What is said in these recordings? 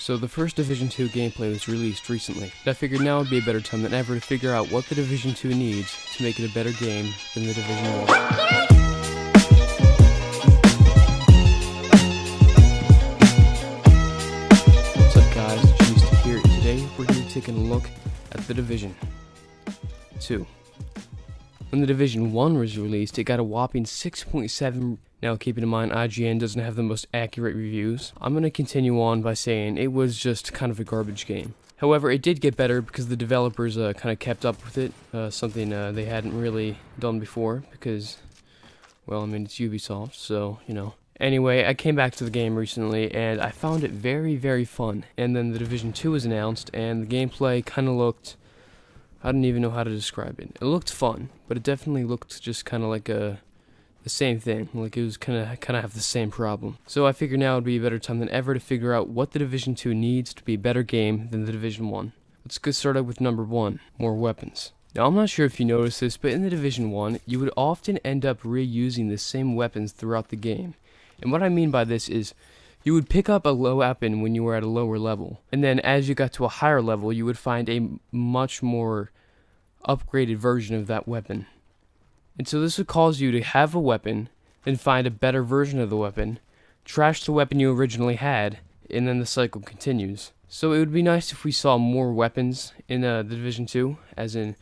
So the first Division 2 gameplay was released recently, and I figured now would be a better time than ever to figure out what the Division 2 needs to make it a better game than the Division 1. What's up guys, Jeasty here. Today we're going to be taking a look at the Division 2. When the Division 1 was released, it got a whopping 6.7. Now, keeping in mind, IGN doesn't have the most accurate reviews, I'm going to continue on by saying it was just kind of a garbage game. However, it did get better because the developers kind of kept up with it, something they hadn't really done before because, well, I mean, it's Ubisoft, so, you know. Anyway, I came back to the game recently, and I found it very, very fun. And then the Division 2 was announced, and the gameplay kind of looked... I don't even know how to describe it. It looked fun, but it definitely looked just kind of like the same thing. Like it was kind of have the same problem. So I figured now would be a better time than ever to figure out what the Division 2 needs to be a better game than the Division 1. Let's get started with number 1, more weapons. Now I'm not sure if you noticed this, but in the Division 1, you would often end up reusing the same weapons throughout the game. And what I mean by this is, you would pick up a low weapon when you were at a lower level, and then as you got to a higher level, you would find a much more upgraded version of that weapon. And so this would cause you to have a weapon, then find a better version of the weapon, trash the weapon you originally had, and then the cycle continues. So it would be nice if we saw more weapons in the Division 2, as in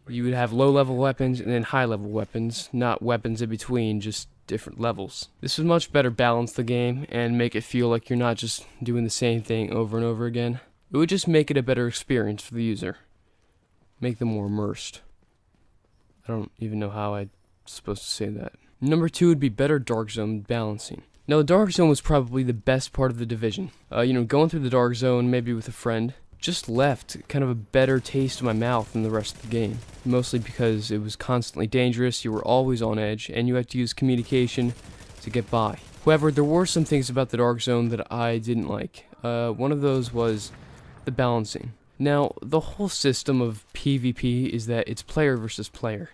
you would have low-level weapons and then high-level weapons, not weapons in between, just different levels. This would much better balance the game and make it feel like you're not just doing the same thing over and over again. It would just make it a better experience for the user. Make them more immersed. I don't even know how I'm supposed to say that. Number 2 would be better Dark Zone balancing. Now the Dark Zone was probably the best part of the Division. Going through the Dark Zone, maybe with a friend, just left kind of a better taste in my mouth than the rest of the game. Mostly because it was constantly dangerous, you were always on edge, and you had to use communication to get by. However, there were some things about the Dark Zone that I didn't like. One of those was the balancing. Now, the whole system of PvP is that it's player versus player.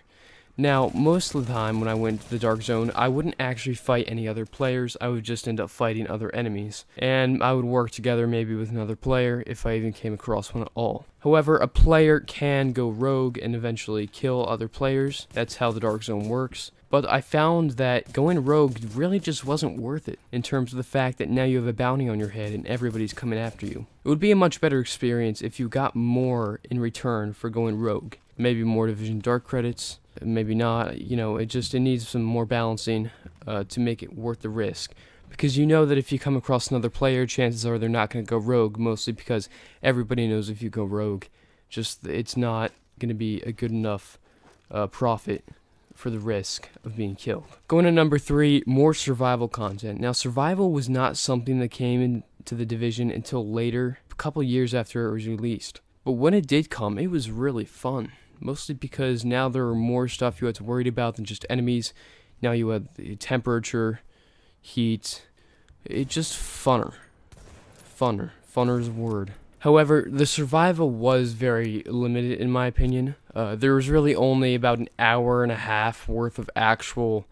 Now, most of the time when I went to the Dark Zone, I wouldn't actually fight any other players, I would just end up fighting other enemies. And I would work together maybe with another player if I even came across one at all. However, a player can go rogue and eventually kill other players. That's how the Dark Zone works. But I found that going rogue really just wasn't worth it, in terms of the fact that now you have a bounty on your head and everybody's coming after you. It would be a much better experience if you got more in return for going rogue. Maybe more Division Dark credits, maybe not, it needs some more balancing to make it worth the risk. Because you know that if you come across another player, chances are they're not going to go rogue, mostly because everybody knows if you go rogue, it's not going to be a good enough profit for the risk of being killed. Going to number 3, more survival content. Now, survival was not something that came into the Division until later, a couple years after it was released. But when it did come, it was really fun. Mostly because now there are more stuff you had to worry about than just enemies. Now you had the temperature, heat. It's just funner. Funner is a word. However, the survival was very limited in my opinion. There was really only about an hour and a half worth of actual,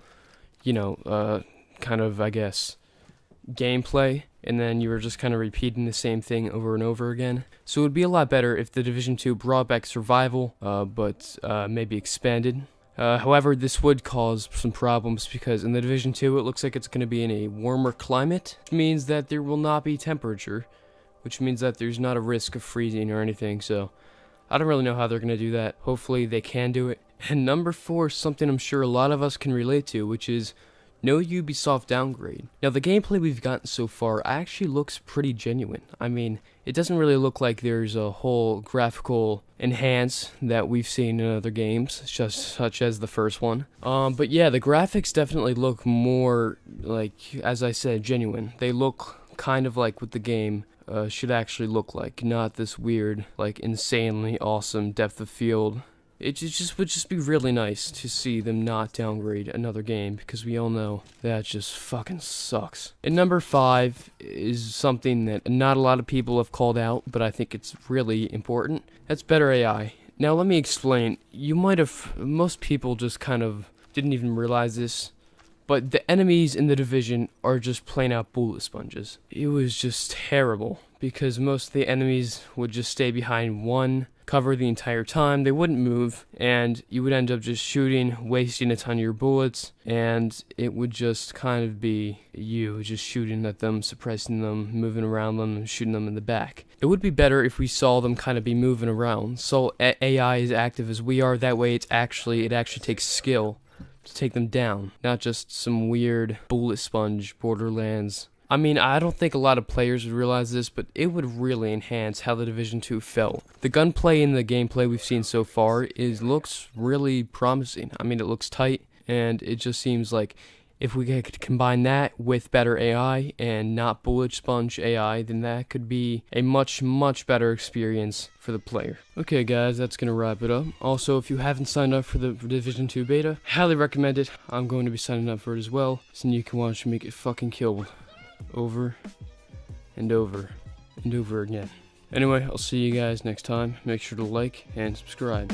gameplay. And then you were just kind of repeating the same thing over and over again. So it would be a lot better if the Division 2 brought back survival, but maybe expanded. However, this would cause some problems because in the Division 2 it looks like it's going to be in a warmer climate, which means that there will not be temperature, which means that there's not a risk of freezing or anything, so I don't really know how they're going to do that. Hopefully they can do it. And number 4 is something I'm sure a lot of us can relate to, which is no Ubisoft downgrade. Now, the gameplay we've gotten so far actually looks pretty genuine. I mean, it doesn't really look like there's a whole graphical enhance that we've seen in other games, such as the first one. But yeah, the graphics definitely look more like, as I said, genuine. They look kind of like what the game should actually look like, not this weird, insanely awesome depth of field. It would just be really nice to see them not downgrade another game, because we all know that just fucking sucks. And number 5 is something that not a lot of people have called out, but I think it's really important. That's better AI. Now let me explain. Most people just kind of didn't even realize this, but the enemies in the Division are just plain out bullet sponges. It was just terrible, because most of the enemies would just stay behind one cover the entire time. They wouldn't move, and you would end up just shooting, wasting a ton of your bullets, and it would just kind of be you just shooting at them, suppressing them, moving around them, and shooting them in the back. It would be better if we saw them kind of be moving around, so AI is active as we are. That way it actually takes skill to take them down, not just some weird bullet sponge Borderlands. I mean, I don't think a lot of players would realize this, but it would really enhance how the Division 2 felt. The gunplay and the gameplay we've seen so far looks really promising. I mean, it looks tight, and it just seems like if we could combine that with better AI and not bullet sponge AI, then that could be a much, much better experience for the player. Okay guys, that's going to wrap it up. Also, if you haven't signed up for the Division 2 beta, highly recommend it. I'm going to be signing up for it as well, so you can watch me get fucking killed over and over and over again. Anyway, I'll see you guys next time. Make sure to like and subscribe.